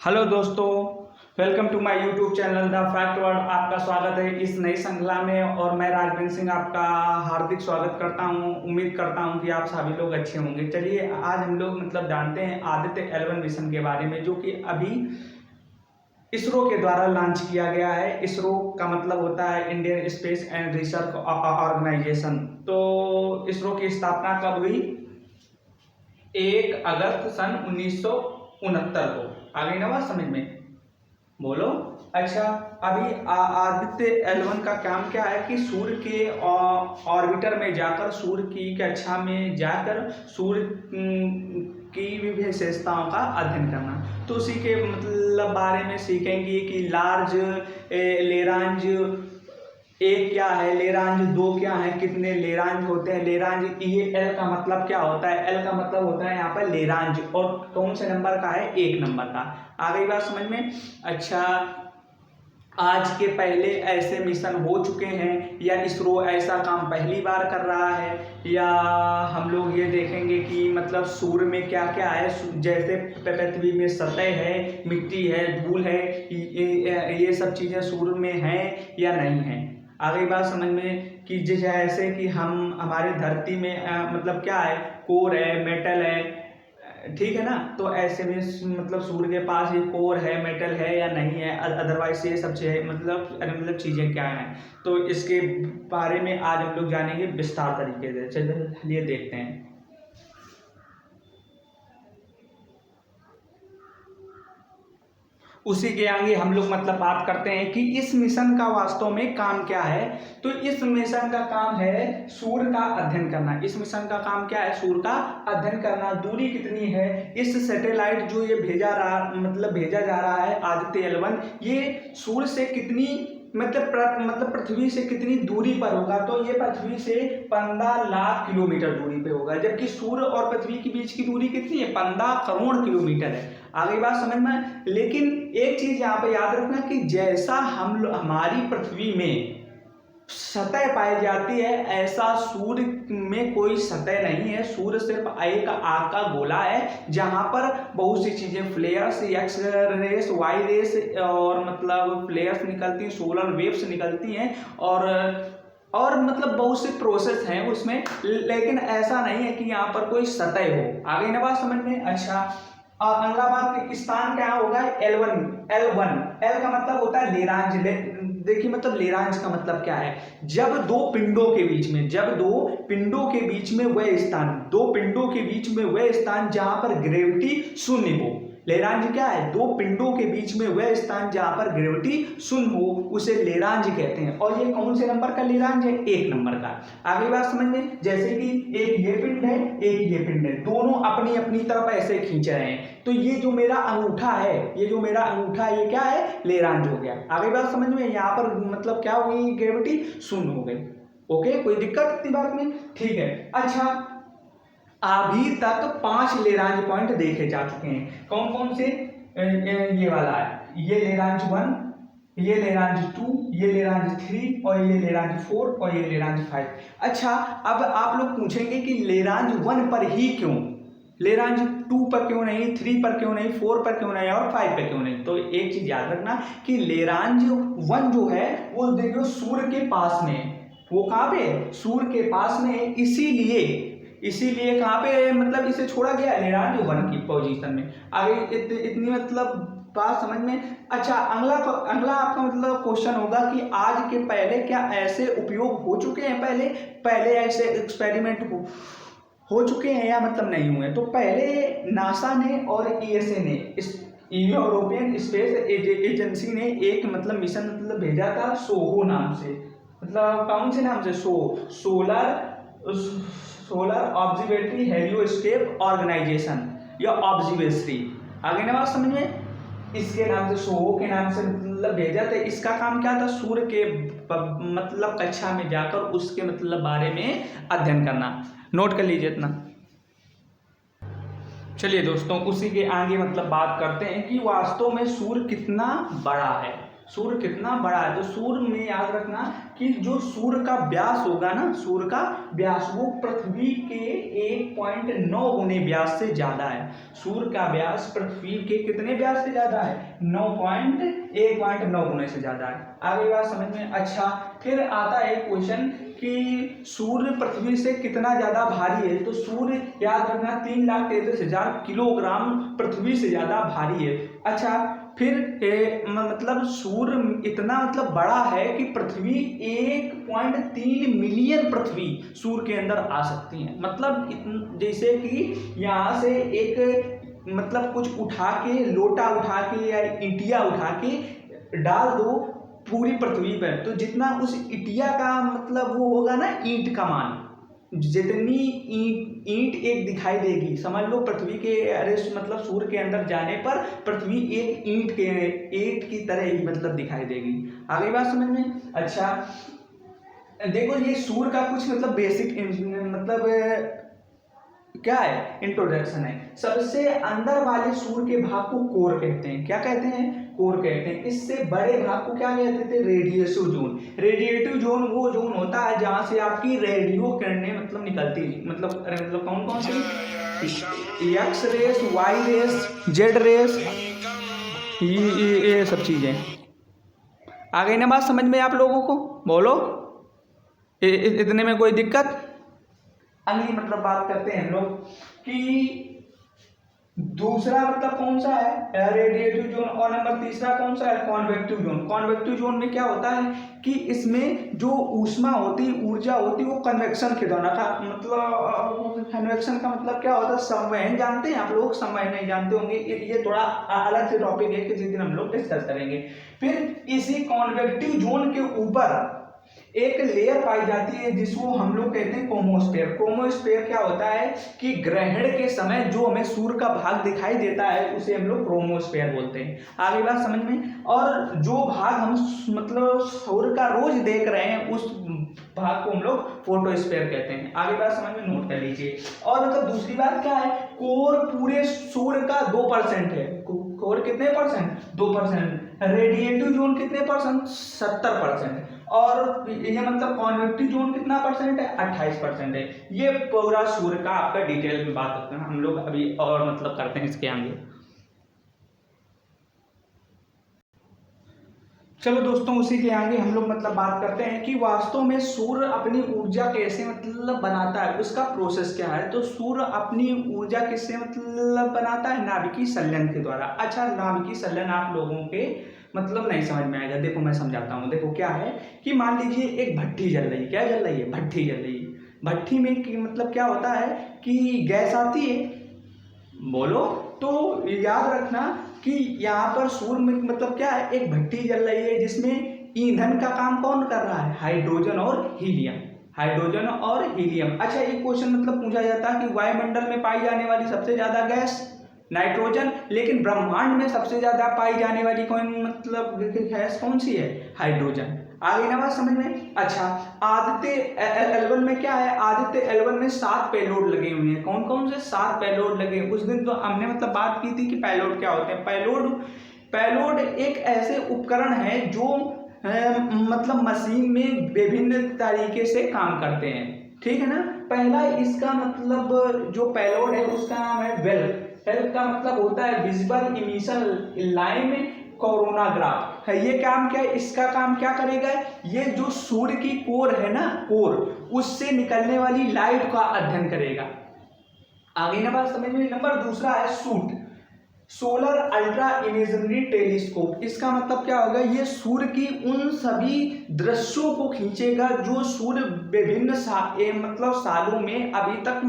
Hello दोस्तों, welcome to my YouTube channel the fact world. आपका स्वागत है इस नई श्रृंखला में और मैं राजवीर सिंह आपका हार्दिक स्वागत करता हूं। उम्मीद करता हूं कि आप सभी लोग अच्छे होंगे। चलिए आज हम लोग जानते हैं आदित्य L1 मिशन के बारे में, जो कि अभी इसरो के द्वारा लॉन्च किया गया है। इसरो का मतलब होता है Indian space and research organisation. तो इसरो की स्थापना कब हुई? 1 अगस्त सन 1969 को। आ गई ना बात समझ में? बोलो। अच्छा, अभी आदित्य L1 का काम क्या है कि सूर्य के ऑर्बिटर में जाकर, सूर्य की कक्षा में जाकर सूर्य की विशेषताओं का अध्ययन करना। तो उसी के बारे में सीखेंगे कि लार्ज लेरांज एक क्या है, लेरांज दो क्या है, कितने लेरांज होते हैं। लेरांज ये एल का मतलब क्या होता है? एल का मतलब होता है यहाँ पर लेरांज, और कौन से नंबर का है? 1 नंबर का। आ गई बात समझ में? अच्छा, आज के पहले ऐसे मिशन हो चुके हैं या इसरो ऐसा काम पहली बार कर रहा है, या हम लोग ये देखेंगे कि सूर्य में क्या क्या है। जैसे पृथ्वी में सतह है, मिट्टी है, धूल है, ये सब चीज़ें सूर्य में हैं या नहीं है। आ गई बात समझ में? कि जैसे कि हमारे धरती में क्या है, कोर है, मेटल है, ठीक है ना। तो ऐसे में सूर्य के पास ये कोर है, मेटल है या नहीं है, अदरवाइज ये सब चीज़ें क्या हैं। तो इसके बारे में आज हम लोग जानेंगे विस्तार तरीके से। चलिए देखते हैं। उसी के आगे हम लोग बात करते हैं कि इस मिशन का वास्तव में काम क्या है। तो इस मिशन का काम है सूर्य का अध्ययन करना। इस मिशन का काम क्या है? सूर्य का अध्ययन करना। दूरी कितनी है? इस सैटेलाइट जो ये भेजा जा रहा है आदित्य L1, ये सूर्य से कितनी पृथ्वी से कितनी दूरी पर होगा? तो ये पृथ्वी से 15 लाख किलोमीटर दूरी पे होगा, जबकि सूर्य और पृथ्वी के बीच की दूरी कितनी है? 15 करोड़ किलोमीटर है। आगे बात समझ में? लेकिन एक चीज यहाँ पे याद रखना कि जैसा हमारी पृथ्वी में सतह पाई जाती है, ऐसा सूर्य में कोई सतह नहीं है। सूर्य सिर्फ एक आग का गोला है, जहां पर बहुत सी चीजें, flares, X rays, Y rays और फ्लेयर्स निकलती हैं, सोलर वेव्स निकलती हैं, और बहुत से प्रोसेस हैं उसमें। लेकिन ऐसा नहीं है कि यहाँ पर कोई सतह हो। आगे ना बात समझ में? अच्छा, अगला बात, स्थान क्या होगा? L1 एल का मतलब होता है लेरांज। देखिए लेरांज का मतलब क्या है? जब दो पिंडों के बीच में वह स्थान जहां पर ग्रेविटी शून्य हो। लेरांज क्या है? दो पिंडों के बीच में वह स्थान जहां पर ग्रेविटी शून्य हो, उसे लेरांज कहते हैं। और ये कौन से नंबर का लेरांज है? 1 नंबर का। आगे बात समझ में? जैसे कि एक ये पिंड है, एक ये पिंड है, दोनों अपनी अपनी तरफ ऐसे खींच रहे हैं। तो ये जो मेरा अंगूठा है, ये क्या है? लेरांज हो गया। आगे बात समझ में? यहाँ पर क्या हो गई? ग्रेविटी शून्य हो गई। ओके, कोई दिक्कत इतनी बात में? ठीक है। अच्छा, अभी तक 5 लेरांज पॉइंट देखे जा चुके हैं। कौन कौन से? ये वाला है, ये लेरांज 1, ये लेरांज 2, ये लेरांज 3, और ये लेरांज 4, और ये लेरांज 5। अच्छा, अब आप लोग पूछेंगे कि लेरांज 1 पर ही क्यों, लेरांज 2 पर क्यों नहीं, 3 पर क्यों नहीं, 4 पर क्यों नहीं, और 5 पर क्यों नहीं? तो एक चीज याद रखना कि लेरांज 1 जो है वो देखो सूर्य के पास में है। वो कहाँ पे? सूर्य के पास में है, इसीलिए कहाँ पे इसे छोड़ा गया लेरांज 1 की पोजीशन में। आगे इतनी बात समझ में? अच्छा, अगला आपका क्वेश्चन होगा कि आज के पहले क्या ऐसे उपयोग हो चुके हैं? पहले ऐसे एक्सपेरिमेंट हो चुके हैं या नहीं हुए? तो पहले नासा ने और ESA ने, यूरोपियन स्पेस एजेंसी ने एक मिशन भेजा था सोहो नाम से। कौन से नाम से? सोलर ऑब्जर्वेटरी हेलियोस्कोप ऑर्गेनाइजेशन, या ऑब्जर्वेटरी। आगे ना बात समझ में? इसके नाम से, सोहो के नाम से भेजा था। इसका काम क्या था? सूर्य के कक्षा में जाकर उसके बारे में अध्ययन करना। नोट कर लीजिए इतना। चलिए दोस्तों, उसी के आगे बात करते हैं कि वास्तव में सूर्य कितना बड़ा है। सूर्य कितना बड़ा है। तो सूर्य में याद रखना कि जो सूर्य का व्यास होगा ना, सूर्य का व्यास वो पृथ्वी के 1.9 गुने व्यास से ज्यादा है। सूर्य का व्यास पृथ्वी के कितने व्यास से ज्यादा है? 1.9 गुने से ज्यादा है। आगे बात समझ में। अच्छा, फिर आता है क्वेश्चन कि सूर्य पृथ्वी से कितना ज्यादा भारी है। तो सूर्य याद रखना 3,33,000 किलोग्राम पृथ्वी से ज्यादा भारी है। अच्छा, फिर मतलब सूर्य इतना मतलब बड़ा है कि पृथ्वी 1.3 मिलियन पृथ्वी सूर्य के अंदर आ सकती है। मतलब जैसे कि यहाँ से एक मतलब कुछ उठा के, लोटा उठा के या ईंटिया उठा के डाल दो पूरी पृथ्वी पर, तो जितना उस ईंटिया का मतलब वो होगा ना, ईंट का मान, जितनी ईंट एक दिखाई देगी, समझ लो पृथ्वी के अरे मतलब सूर्य के अंदर जाने पर पृथ्वी एक ईंट की तरह ही मतलब दिखाई देगी। आगे बात समझ में। अच्छा देखो, ये सूर्य का कुछ मतलब बेसिक मतलब क्या है, इंट्रोडक्शन है। सबसे अंदर वाले सूर्य के भाग को कोर कहते हैं। क्या कहते हैं? कोर कहते हैं। इससे बड़े भाग को क्या कहते थे? Radiative zone. रेडिएटिव जोन वो जोन होता है जहां से आपकी रेडियो किरणें मतलब निकलती है। मतलब कौन कौन सी? X rays, Y rays, Z rays, ये सब चीजें। आ गई ना बात समझ में आप लोगों को? बोलो, इतने में कोई दिक्कत? अगली मतलब बात करते हैं हम लोग कि दूसरा मतलब कौन सा है? Radiative zone. और नंबर तीसरा कौन सा है? Convective zone. कॉन्वेक्टिव जोन में क्या होता है कि इसमें जो ऊष्मा होती, ऊर्जा होती, वो कन्वेक्शन के द्वारा का मतलब, कन्वेक्शन का मतलब क्या होता है? संवहन। जानते हैं आप लोग? संवहन नहीं जानते होंगे, ये थोड़ा अलग से टॉपिक है, किसी दिन हम लोग डिस्कस करेंगे। फिर इसी कॉन्वेक्टिव जोन के ऊपर एक लेयर पाई जाती है जिसको हम लोग कहते हैं क्रोमोस्फेयर। क्रोमोस्फेयर क्या होता है कि ग्रहण के समय जो हमें सूर्य का भाग दिखाई देता है उसे हम लोग क्रोमोस्फेयर बोलते हैं। आगे बात समझ में। और जो भाग हम मतलब सूर्य का रोज देख रहे हैं उस भाग को हम लोग फोटोस्फेयर कहते हैं। आगे बात समझ में, नोट कर लीजिए। और मतलब दूसरी बात क्या है? कोर पूरे सूर्य का 2% है। कोर कितने परसेंट? 2%। रेडिएटिव जोन कितने परसेंट? 70%। और ये मतलब कॉन्वेक्टिव जोन कितना परसेंट है? 28% है। ये पूरा सूर्य का आपका डिटेल में बात करते हैं हम लोग अभी, और मतलब करते हैं इसके आगे। चलो दोस्तों, उसी के आगे हम लोग मतलब बात करते हैं कि वास्तव में सूर्य अपनी ऊर्जा कैसे मतलब बनाता है, उसका प्रोसेस क्या है। तो सूर्य अपनी ऊर्जा किससे मतलब बनाता है? नाभिकीय संलयन के द्वारा। अच्छा, नाभिकीय संलयन आप लोगों के मतलब नहीं समझ में आएगा। देखो मैं समझाता हूँ। देखो क्या है कि मान लीजिए एक भट्ठी जल रही है। क्या जल रही है? भट्ठी जल रही है। भट्ठी में कि मतलब क्या होता है कि गैस आती है, बोलो। तो याद रखना कि यहाँ पर सूर्य में मतलब क्या है, एक भट्टी जल रही है जिसमें ईंधन का काम कौन कर रहा है? हाइड्रोजन और हीलियम। हाइड्रोजन और हीलियम। अच्छा, एक क्वेश्चन मतलब पूछा जाता है कि वायुमंडल में पाई जाने वाली सबसे ज्यादा गैस नाइट्रोजन, लेकिन ब्रह्मांड में सबसे ज्यादा पाई जाने वाली कौन मतलब गैस कौन सी है? हाइड्रोजन। आ गई ना बात समझ में। अच्छा, आदित्य L1 में क्या है? आदित्य L1 में 7 पेलोड लगे हुए हैं। कौन कौन से? 7 पेलोड लगे। उस दिन तो हमने मतलब बात की थी कि पेलोड क्या होते हैं। पेलोड एक ऐसे उपकरण है जो मतलब मशीन में विभिन्न तरीके से काम करते हैं। ठीक है ना। पहला इसका मतलब जो पेलोड है उसका नाम है वेल्व। वेल्व का मतलब होता है विजिबल इमिशन लाइन कोरोनाग्राफ है। ये काम क्या है? इसका काम क्या करेगा? ये जो सूर्य की कोर है ना, कोर, उससे निकलने वाली लाइट का अध्ययन करेगा। आगे ना बात समझ में। नंबर दूसरा है suit, solar ultra imagery telescope. इसका मतलब क्या होगा? ये सूर्य की उन सभी दृश्यों को खींचेगा जो सूर्य विभिन्न मतलब सालों में अभी तक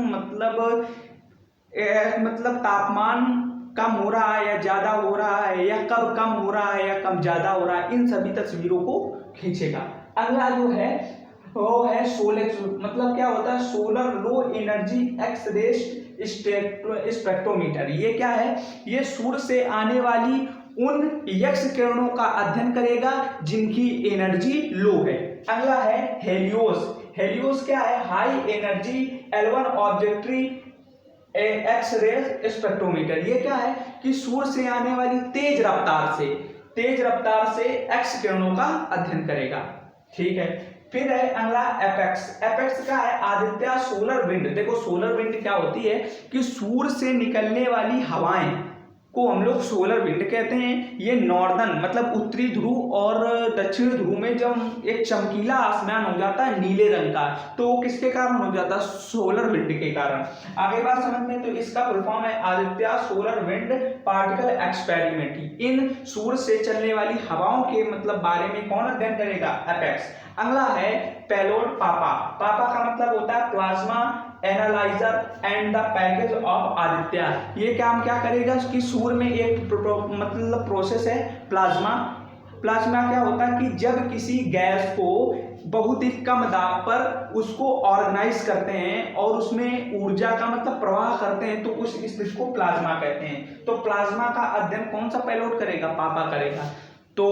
मतलब तापमान कम हो रहा है या ज्यादा हो रहा है, या कब कम हो रहा है या कम ज्यादा हो रहा है, इन सभी तस्वीरों को खींचेगा। अगला जो है वो है सोलर, मतलब क्या होता है? Solar low energy x ray spectrometer. ये क्या है? ये सूर्य से आने वाली उन एक्स किरणों का अध्ययन करेगा जिनकी एनर्जी लो है। अगला है हेलियोस। हेलियोस क्या है? High energy L1 observatory X ray spectrometer. ये क्या है कि सूर्य से आने वाली तेज रफ्तार से तेज रफ्तार से एक्स किरणों का अध्ययन करेगा। ठीक है, फिर है अगला एपेक्स। एपेक्स क्या है? Aditya solar wind. देखो सोलर विंड क्या होती है कि सूर्य से निकलने वाली हवाएं को हम लोग सोलर विंड कहते हैं। ये नॉर्दर्न मतलब उत्तरी ध्रुव और दक्षिण ध्रुव में जब एक चमकीला आसमान हो जाता है नीले रंग का, तो वो किसके कारण हो जाता है? सोलर विंड के कारण। आगे बात समझ में, तो इसका फुल फॉर्म है Aditya solar wind particle experiment. इन सूर्य से चलने वाली हवाओं के मतलब बारे में कौन अध्ययन करेगा? एपेक्स। अगला है पेलोड पापा। पापा का मतलब होता है plasma analyser and the package of Aditya. ये काम क्या करेगा कि सूर्य में एक मतलब प्रोसेस है प्लाज्मा। प्लाज्मा क्या होता है कि जब किसी गैस को बहुत ही कम दाब पर उसको ऑर्गेनाइज करते हैं और उसमें ऊर्जा का मतलब प्रवाह करते हैं, तो उस स्थिति को प्लाज्मा कहते हैं। तो प्लाज्मा का अध्ययन कौन सा पेलोड करेगा? पापा करेगा। तो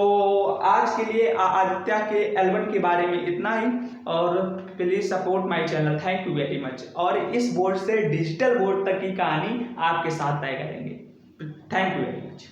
आज के लिए आदित्य के एल्बम के बारे में इतना ही, और please support my channel. Thank you very much. और इस बोर्ड से डिजिटल बोर्ड तक की कहानी आपके साथ तय करेंगे। Thank you very much.